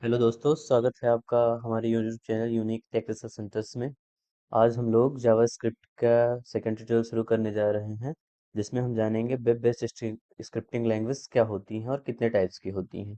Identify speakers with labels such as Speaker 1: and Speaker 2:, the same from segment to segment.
Speaker 1: Hello दोस्तों, स्वागत है आपका हमारे YouTube channel unique tech research centers में। आज हम लोग जावास्क्रिप्ट का सेकंड ट्यूटोरियल शुरू करने जा रहे हैं, जिसमें हम जानेंगे वेब बेस्ड स्क्रिप्टिंग लैंग्वेज क्या होती हैं और कितने टाइप्स की होती हैं।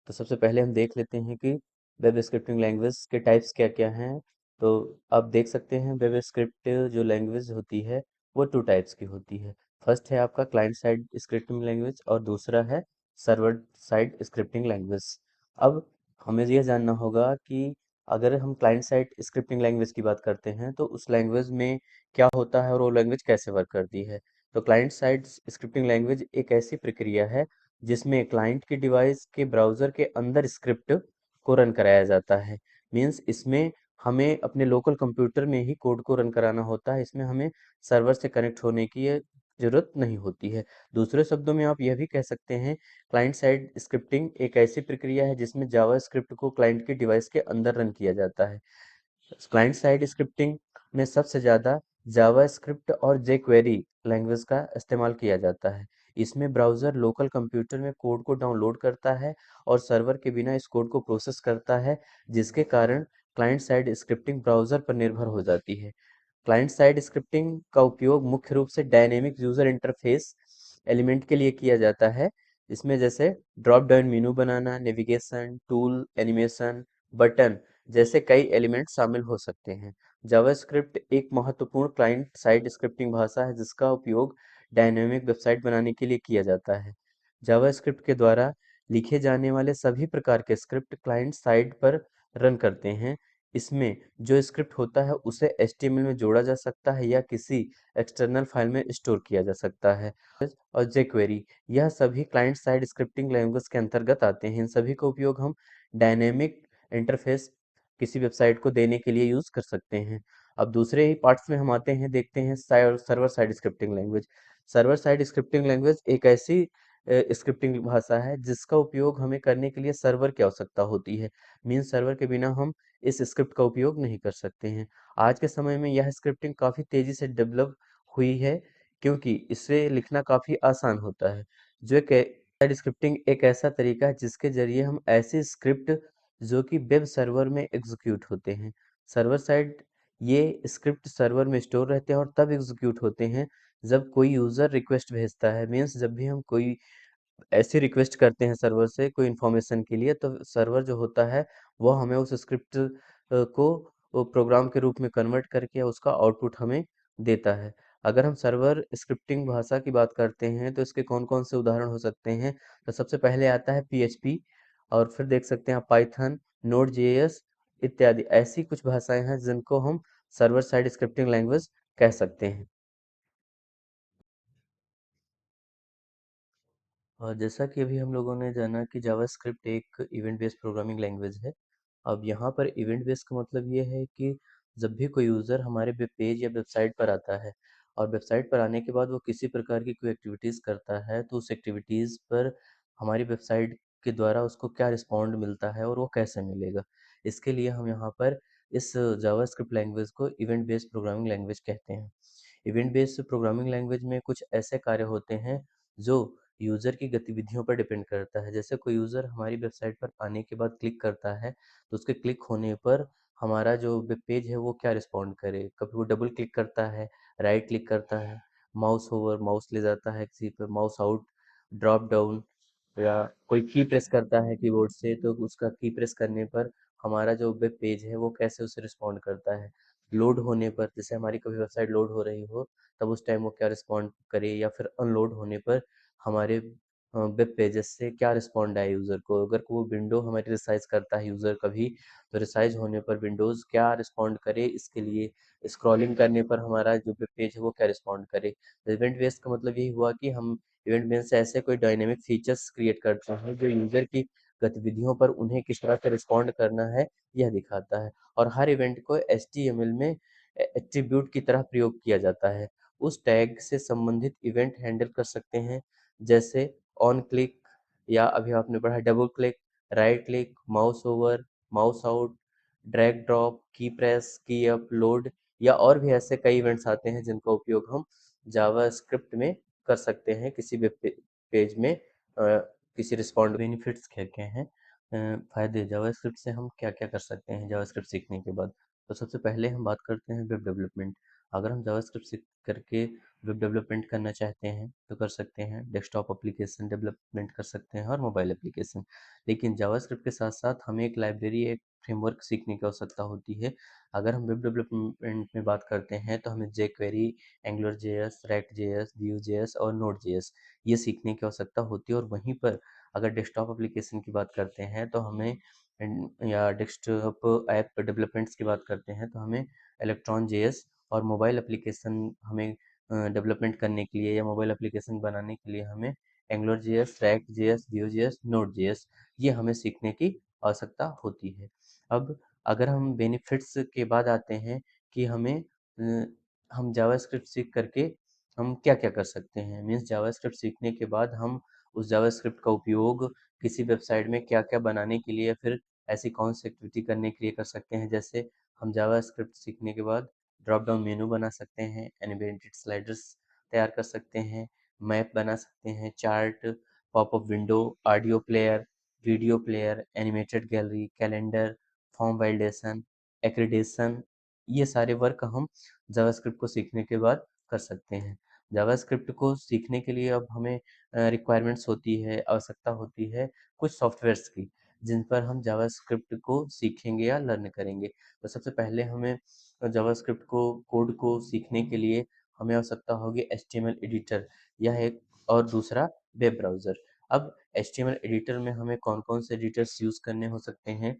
Speaker 1: तो सबसे पहले हम देख लेते हैं कि वेब स्क्रिप्टिंग लैंग्वेज के टाइप्स क्या क्या हैं। तो आप देख सकते हैं वेब स्क्रिप्ट जो लैंग्वेज होती है वो टू टाइप्स की होती है। फर्स्ट है आपका क्लाइंट साइड स्क्रिप्टिंग लैंग्वेज और दूसरा है सर्वर साइड स्क्रिप्टिंग लैंग्वेज। अब हमें यह जानना होगा कि अगर हम क्लाइंट साइड स्क्रिप्टिंग लैंग्वेज की बात करते हैं तो उस लैंग्वेज में क्या होता है और वो लैंग्वेज कैसे वर्क करती है। तो क्लाइंट साइड स्क्रिप्टिंग लैंग्वेज एक ऐसी प्रक्रिया है जिसमें क्लाइंट के डिवाइस के ब्राउज़र के अंदर स्क्रिप्ट को रन कराया जाता है। मीन्स इसमें हमें अपने लोकल कंप्यूटर में ही कोड को रन कराना होता है, इसमें हमें सर्वर से कनेक्ट होने की ज़रूरत नहीं होती है। दूसरे शब्दों में आप यह भी कह सकते हैं क्लाइंट साइड स्क्रिप्टिंग एक ऐसी प्रक्रिया है जिसमें जावा स्क्रिप्ट को क्लाइंट के डिवाइस के अंदर रन किया जाता है। क्लाइंट साइड स्क्रिप्टिंग में सबसे ज़्यादा जावास्क्रिप्ट और जेक्वेरी लैंग्वेज का इस्तेमाल किया जाता है। इसमें ब्राउज़र लोकल कंप्यूटर में कोड को डाउनलोड करता है और सर्वर के बिना इस कोड को प्रोसेस करता है, जिसके कारण क्लाइंट साइड स्क्रिप्टिंग ब्राउज़र पर निर्भर हो जाती है। क्लाइंट साइड स्क्रिप्टिंग का उपयोग मुख्य रूप से डायनेमिक यूजर इंटरफेस एलिमेंट के लिए किया जाता है। इसमें जैसे ड्रॉप डाउन मेनू बनाना, नेविगेशन टूल, एनिमेशन, बटन जैसे कई एलिमेंट शामिल हो सकते हैं। जावास्क्रिप्ट एक महत्वपूर्ण क्लाइंट साइड स्क्रिप्टिंग भाषा है जिसका उपयोग डायनेमिक वेबसाइट बनाने के लिए किया जाता है। जावास्क्रिप्ट के द्वारा लिखे जाने वाले सभी प्रकार के स्क्रिप्ट क्लाइंट साइड पर रन करते हैं। इसमें जो स्क्रिप्ट होता है उसे एचटीएमएल में जोड़ा जा सकता है या किसी एक्सटर्नल फाइल में स्टोर किया जा सकता है। और jQuery यह सभी क्लाइंट साइड स्क्रिप्टिंग लैंग्वेज के अंतर्गत आते हैं। इन सभी का उपयोग हम डायनेमिक इंटरफेस किसी वेबसाइट को देने के लिए यूज कर सकते हैं। अब दूसरे ही पार्ट्स में हम आते हैं, देखते हैं server side scripting language. Server side scripting language एक ऐसी स्क्रिप्टिंग भाषा है जिसका उपयोग हमें करने के लिए सर्वर की आवश्यकता होती है। मीन सर्वर के बिना हम इस स्क्रिप्ट का उपयोग नहीं कर सकते हैं। आज के समय में यह स्क्रिप्टिंग काफ़ी तेज़ी से डेवलप हुई है क्योंकि इसे लिखना काफ़ी आसान होता है। जो एक साइड स्क्रिप्टिंग एक ऐसा तरीका है जिसके ज़रिए हम ऐसी स्क्रिप्ट जो कि वेब सर्वर में एग्जीक्यूट होते हैं। सर्वर साइड ये स्क्रिप्ट सर्वर में स्टोर रहते हैं और तब एग्जीक्यूट होते हैं जब कोई यूज़र रिक्वेस्ट भेजता है। मीन्स जब भी हम कोई ऐसी रिक्वेस्ट करते हैं सर्वर से कोई इन्फॉर्मेशन के लिए तो सर्वर जो होता है वो हमें उस स्क्रिप्ट को प्रोग्राम के रूप में कन्वर्ट करके उसका आउटपुट हमें देता है। अगर हम सर्वर स्क्रिप्टिंग भाषा की बात करते हैं तो इसके कौन कौन से उदाहरण हो सकते हैं, तो सबसे पहले आता है PHP और फिर देख सकते हैं आप पाइथन, नोड जेएस इत्यादि ऐसी कुछ भाषाएं हैं जिनको हम सर्वर साइड स्क्रिप्टिंग लैंग्वेज कह सकते हैं। और जैसा कि अभी हम लोगों ने जाना कि जावास्क्रिप्ट एक इवेंट बेस्ड प्रोग्रामिंग लैंग्वेज है। अब यहाँ पर इवेंट बेस्ड का मतलब ये है कि जब भी कोई यूज़र हमारे वेब पेज या वेबसाइट पर आता है और वेबसाइट पर आने के बाद वो किसी प्रकार की कोई एक्टिविटीज़ करता है तो उस एक्टिविटीज़ पर हमारी वेबसाइट के द्वारा उसको क्या रिस्पॉन्ड मिलता है और वो कैसे मिलेगा। इसके लिए हम यहाँ पर इस जावास्क्रिप्ट लैंग्वेज को इवेंट बेस्ड प्रोग्रामिंग लैंग्वेज कहते हैं। इवेंट बेस्ड प्रोग्रामिंग लैंग्वेज में कुछ ऐसे कार्य होते हैं जो यूज़र की गतिविधियों पर डिपेंड करता है। जैसे कोई यूज़र हमारी वेबसाइट पर आने के बाद क्लिक करता है तो उसके क्लिक होने पर हमारा जो वेब पेज है वो क्या रिस्पॉन्ड करे। कभी वो डबल क्लिक करता है, राइट क्लिक करता है, माउस ओवर माउस ले जाता है किसी पर, माउस आउट, ड्रॉप डाउन या कोई की प्रेस करता है कीबोर्ड से तो उसका की प्रेस करने पर हमारा जो वेब पेज है वो कैसे उसे रिस्पॉन्ड करता है। लोड होने पर जैसे हमारी कभी वेबसाइट लोड हो रही हो तब उस टाइम वो क्या रिस्पॉन्ड करे, या फिर अनलोड होने पर हमारे वेब पेजेस से क्या रिस्पॉन्ड आए यूज़र को। अगर वो विंडो हमारी रिसाइज करता है यूज़र कभी तो रिसाइज होने पर विंडोज़ क्या रिस्पॉन्ड करे, इसके लिए स्क्रॉलिंग करने पर हमारा जो वेब पेज है वो क्या रिस्पॉन्ड करे। इवेंट बेस्ड का मतलब यही हुआ कि हम इवेंट बेस से ऐसे कोई डायनेमिक फीचर्स क्रिएट करते हैं जो यूजर की गतिविधियों पर उन्हें किस तरह से रिस्पॉन्ड करना है यह दिखाता है। और हर इवेंट को HTML में एट्रीब्यूट की तरह प्रयोग किया जाता है। उस टैग से संबंधित इवेंट हैंडल कर सकते हैं, जैसे ऑन क्लिक या अभी आपने पढ़ा double click, right click, mouse over, mouse out, drag drop, की प्रेस, की अप, लोड या और भी ऐसे कई इवेंट्स आते हैं जिनका उपयोग हम जावा स्क्रिप्ट में कर सकते हैं किसी भी पेज में किसी रिस्पॉन्ड बेनिफिट्स क्या क्या हैं। फ़ायदे जावास्क्रिप्ट से हम क्या-क्या कर सकते हैं जावास्क्रिप्ट सीखने के बाद। तो सबसे पहले हम बात करते हैं वेब डेवलपमेंट। अगर हम जावास्क्रिप्ट सीख करके वेब डेवलपमेंट करना चाहते हैं तो कर सकते हैं। डेस्कटॉप एप्लीकेशन डेवलपमेंट कर सकते हैं और मोबाइल एप्लीकेशन। लेकिन जावास्क्रिप्ट के साथ-साथ हमें एक लाइब्रेरी, एक फ्रेमवर्क सीखने की आवश्यकता होती है। अगर हम वेब डेवलपमेंट में बात करते हैं तो हमें jQuery, Angular JS, React JS, Vue JS और नोड जेएस ये सीखने की आवश्यकता होती है। और वहीं पर अगर डेस्कटॉप एप्लीकेशन की बात करते हैं तो हमें या डेस्कटॉप ऐप डेवलपमेंट्स की बात करते हैं तो हमें इलेक्ट्रॉन जेएस और मोबाइल एप्लीकेशन हमें डेवलपमेंट करने के लिए या मोबाइल एप्लीकेशन बनाने के लिए हमें Angular JS, React JS, Vue JS, Node JS ये हमें सीखने की आवश्यकता होती है। अब अगर हम बेनिफिट्स के बाद आते हैं कि हम जावास्क्रिप्ट सीख करके हम क्या-क्या कर सकते हैं। मीन्स जावास्क्रिप्ट सीखने के बाद हम उस जावास्क्रिप्ट का उपयोग किसी वेबसाइट में क्या-क्या बनाने के लिए या फिर ऐसी कौन सी एक्टिविटी करने के लिए कर सकते हैं। जैसे हम जावास्क्रिप्ट सीखने के बाद ड्रॉप डाउन मेनू बना सकते हैं, एनिमेटेड स्लाइडर्स तैयार कर सकते हैं, मैप बना सकते हैं, chart, popup window, audio player, video player, animated gallery, calendar, form validation, accreditation ये सारे वर्क हम जावास्क्रिप्ट को सीखने के बाद कर सकते हैं। जावास्क्रिप्ट को सीखने के लिए अब हमें रिक्वायरमेंट्स होती है, आवश्यकता होती है कुछ सॉफ्टवेयर्स की, जिन पर हम जावास्क्रिप्ट को सीखेंगे या लर्न करेंगे। तो सबसे पहले हमें जावास्क्रिप्ट को कोड को सीखने के लिए हमें आवश्यकता होगी एचटीएमएल एडिटर, यह एक और दूसरा वेब ब्राउज़र। अब एचटीएमएल एडिटर में हमें कौन-कौन से एडिटर्स यूज़ करने हो सकते हैं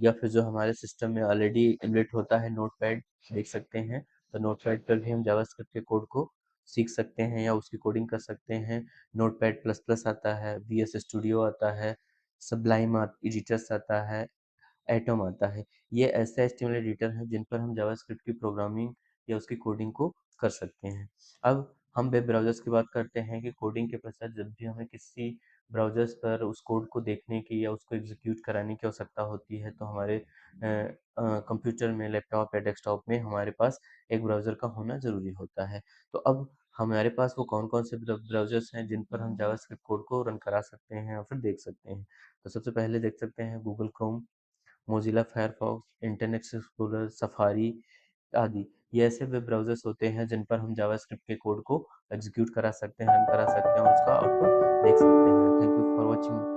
Speaker 1: या फिर जो हमारे सिस्टम में ऑलरेडी इनबिल्ट होता है नोटपैड देख सकते हैं। तो नोटपैड पर भी हम जावास्क्रिप्ट के कोड को सीख सकते हैं या उसकी कोडिंग कर सकते हैं। नोटपैड प्लस प्लस आता है, वीएस स्टूडियो आता है, सब्लाइम एडिटर्स आता है, एटम आता है। ये ऐसे एचटीएमएल एडिटर हैं जिन पर हम जावास्क्रिप्ट की प्रोग्रामिंग या उसकी कोडिंग को कर सकते हैं। अब हम वेब ब्राउज़र्स की बात करते हैं कि कोडिंग के पश्चात जब भी हमें किसी ब्राउज़र्स पर उस कोड को देखने की या उसको एग्ज़ीक्यूट कराने की आवश्यकता होती है तो हमारे कंप्यूटर में, लैपटॉप या डेस्कटॉप में हमारे पास एक ब्राउज़र का होना ज़रूरी होता है। तो अब हमारे पास वो कौन-कौन से ब्राउज़र्स हैं जिन पर हम जावास्क्रिप्ट कोड को रन करा सकते हैं या फिर देख सकते हैं। तो सबसे पहले देख सकते हैं Google Chrome, Mozilla Firefox, internet explorer, safari आदि। ये ऐसे वेब ब्राउज़र्स होते हैं जिन पर हम जावास्क्रिप्ट के कोड को एग्ज़ीक्यूट करा सकते हैं, रन करा सकते हैं और उसका आउटपुट देख सकते हैं। Thank you for watching.